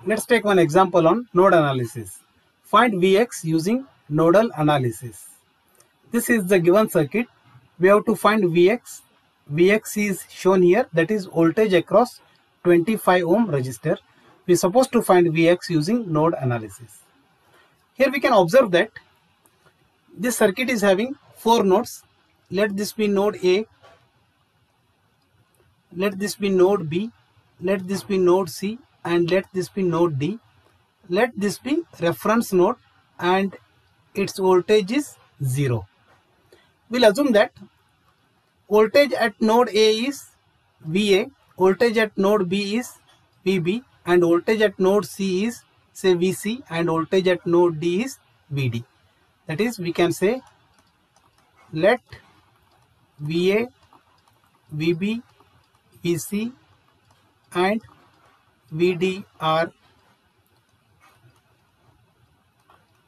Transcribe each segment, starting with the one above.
Let's take one example on node analysis. Find Vx using nodal analysis. This is the given circuit. We have to find Vx. Vx is shown here, that is voltage across 25 ohm resistor. We are supposed to find Vx using node analysis. Here we can observe that this circuit is having 4 nodes. Let this be node A, let this be node B, let this be node C, and let this be node D. Let this be reference node and its voltage is 0. We'll assume that voltage at node A is VA, voltage at node B is VB, and voltage at node C is say VC, and voltage at node D is VD. That is, we can say let VA, VB, VC and VD are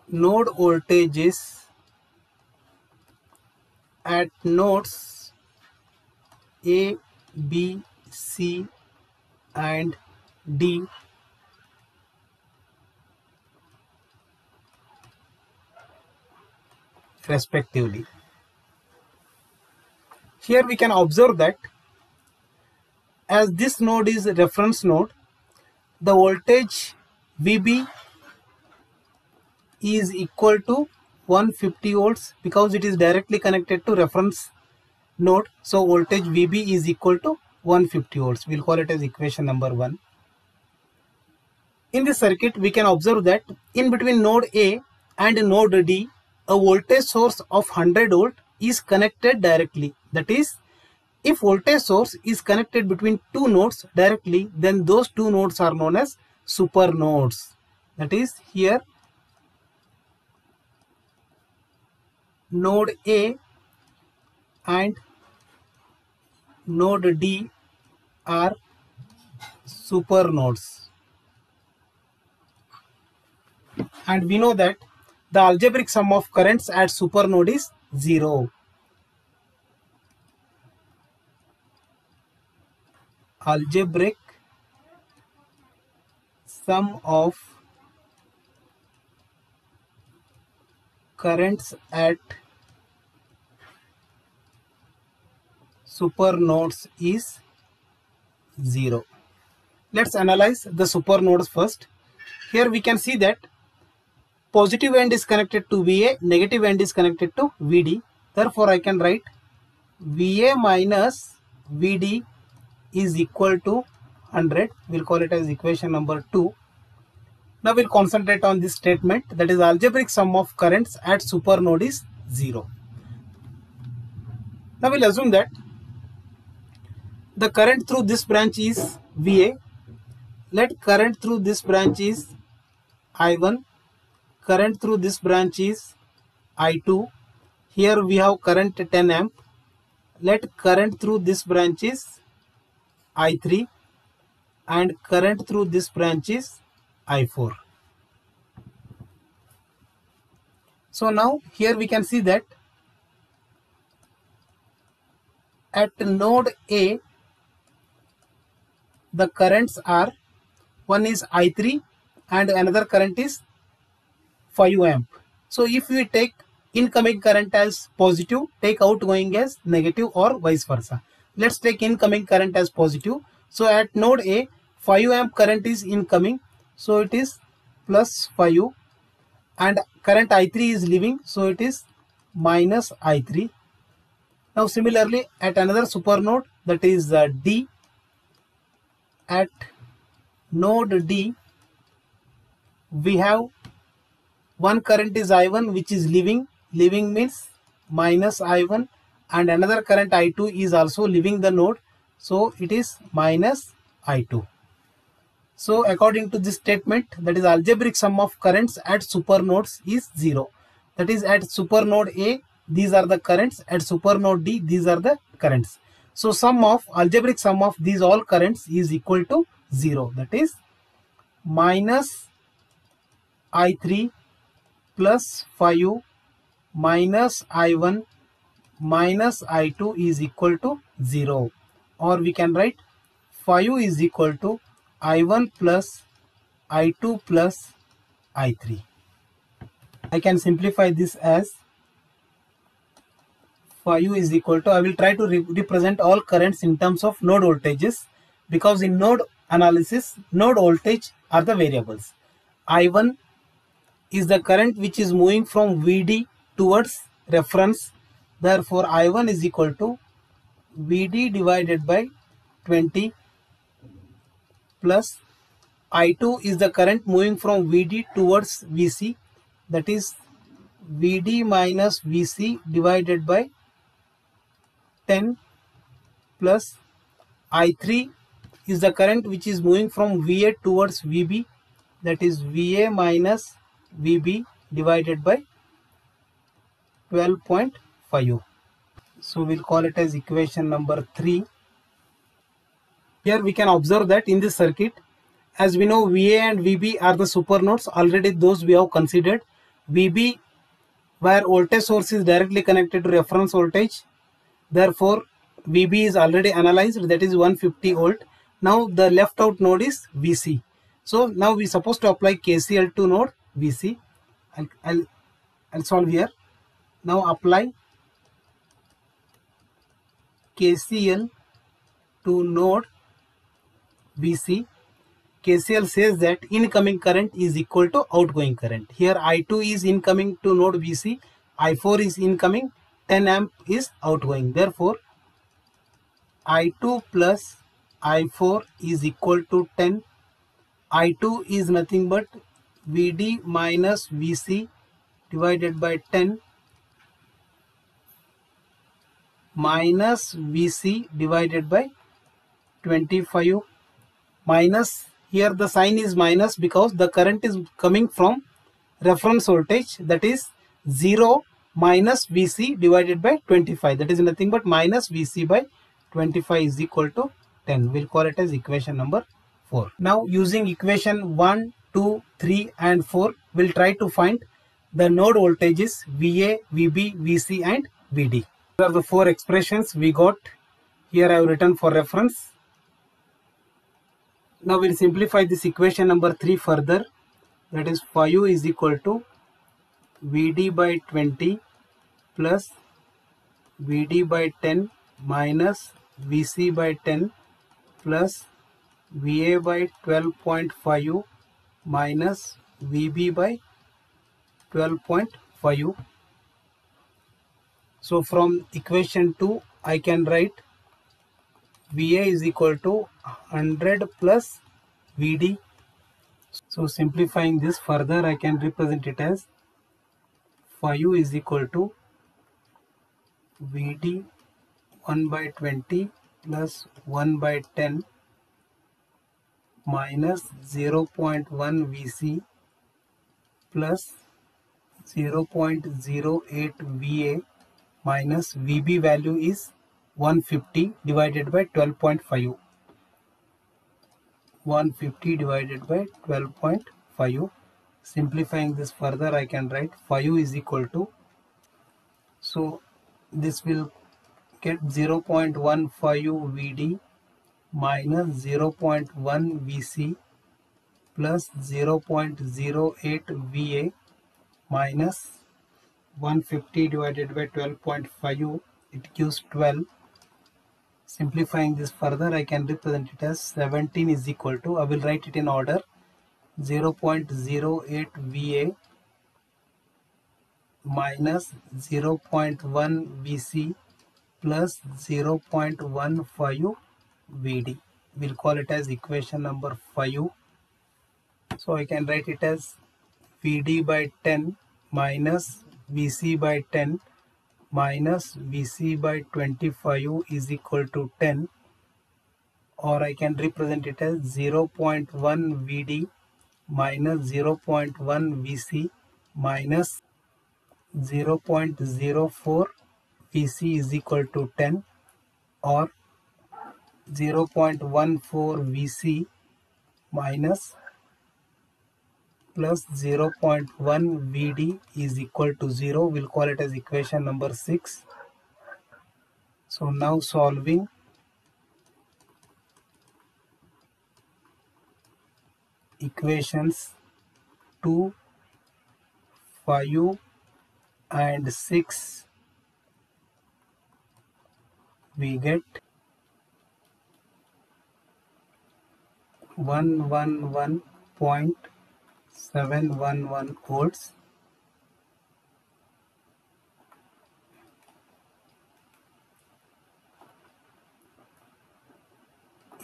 node voltages at nodes A, B, C and D respectively. Here we can observe that as this node is a reference node, the voltage VB is equal to 150 volts because it is directly connected to reference node. So voltage VB is equal to 150 volts. We'll call it as equation number 1. In this circuit, we can observe that in between node A and node D, a voltage source of 100 volt is connected directly. That is, if voltage source is connected between two nodes directly, then those two nodes are known as super nodes. That is, here node A and node D are super nodes. And we know that the algebraic sum of currents at super node is 0. Algebraic sum of currents at super nodes is 0. Let's analyze the super nodes first. Here we can see that positive end is connected to VA, negative end is connected to VD. Therefore, I can write VA minus VD is equal to 100. We'll call it as equation number 2. Now we'll concentrate on this statement, that is algebraic sum of currents at super node is 0. Now we'll assume that the current through this branch is VA. Let current through this branch is I1. Current through this branch is I2. Here we have current 10 amp. Let current through this branch is I3 and current through this branch is I4. So now here we can see that at node A, the currents are, one is I3 and another current is 5 amp. So if we take incoming current as positive, take outgoing as negative or vice versa. Let's take incoming current as positive. So at node A, 5 amp current is incoming. So it is plus 5 and current I3 is leaving. So it is minus I3. Now similarly at another super node, that is D. At node D, we have one current is I1 which is leaving. Leaving means minus I1, and another current I2 is also leaving the node. So it is minus I2. So according to this statement, that is algebraic sum of currents at super nodes is 0. That is at super node A, these are the currents. At super node D, these are the currents. So algebraic sum of these all currents is equal to 0. That is minus I3 plus 5 minus I1 minus I2 is equal to 0. Or we can write 5 is equal to I1 plus I2 plus I3. I can simplify this as phi u is equal to, I will try to represent all currents in terms of node voltages, because in node analysis, node voltage are the variables. I1 is the current which is moving from VD towards reference. Therefore, I1 is equal to VD divided by 20 plus I2 is the current moving from VD towards VC, that is VD minus VC divided by 10 plus I3 is the current which is moving from VA towards VB, that is VA minus VB divided by 12.5. So we'll call it as equation number 3. Here we can observe that in this circuit, as we know, VA and VB are the super nodes. Already those we have considered. VB, where voltage source is directly connected to reference voltage. Therefore, VB is already analyzed, that is 150 volt. Now the left out node is VC. So now we are supposed to apply KCL to node VC. I'll solve here. Now apply KCL to node VC. KCL says that incoming current is equal to outgoing current. Here I2 is incoming to node VC, I4 is incoming, 10 amp is outgoing. Therefore, I2 plus I4 is equal to 10. I2 is nothing but VD minus VC divided by 10 minus VC divided by 25. Minus, here the sign is minus because the current is coming from reference voltage, that is 0 minus VC divided by 25, that is nothing but minus VC by 25 is equal to 10. We'll call it as equation number 4. Now using equation 1, 2, 3 and 4, we'll try to find the node voltages VA, VB, VC and VD. These are the 4 expressions we got. Here I have written for reference. Now we'll simplify this equation number 3 further, that is phi u is equal to VD by 20 plus VD by 10 minus VC by 10 plus VA by 12.5 minus VB by 12.5. So from equation 2 I can write VA is equal to 100 plus VD. So simplifying this further, I can represent it as phi u is equal to VD 1 by 20 plus 1 by 10 minus 0.1 VC plus 0.08 VA minus VB value is 150 divided by 12.5. 150 divided by 12.5. Simplifying this further, I can write phi u is equal to, so this will get 0.15 VD minus 0.1 VC plus 0.08 VA minus 150 divided by 12.5, it gives 12. Simplifying this further, I can represent it as 17 is equal to, I will write it in order, 0.08 VA minus 0.1 VC plus 0.15 VD. We'll call it as equation number 5. So I can write it as VD by 10 minus VC by 10 minus VC by 25 is equal to 10, or I can represent it as 0.1 VD minus 0.1 VC minus 0.04 VC is equal to 10, or 0.14 VC minus plus 0.1 VD is equal to 0. We'll call it as equation number 6. So now solving, equations 2, 5 and 6, we get 111.711 volts.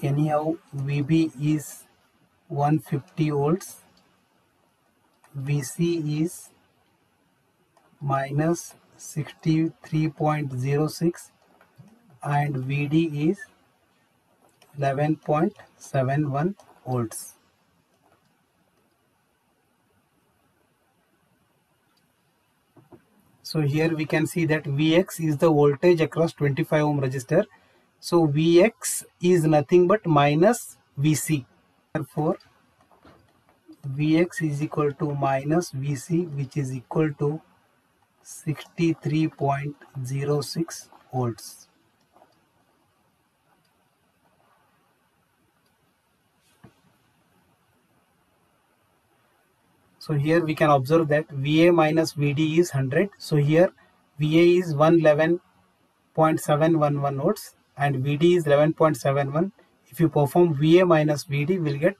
Anyhow, VB is 150 volts, VC is minus 63.06 and VD is 11.71 volts. So here we can see that Vx is the voltage across 25 ohm resistor. So Vx is nothing but minus Vc. Therefore, Vx is equal to minus Vc, which is equal to 63.06 volts. So here we can observe that Va minus Vd is 100. So here Va is 111.711 volts and Vd is 11.71. If you perform Va minus Vd, will get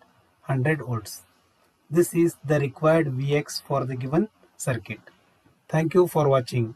100 volts. This is the required Vx for the given circuit. Thank you for watching.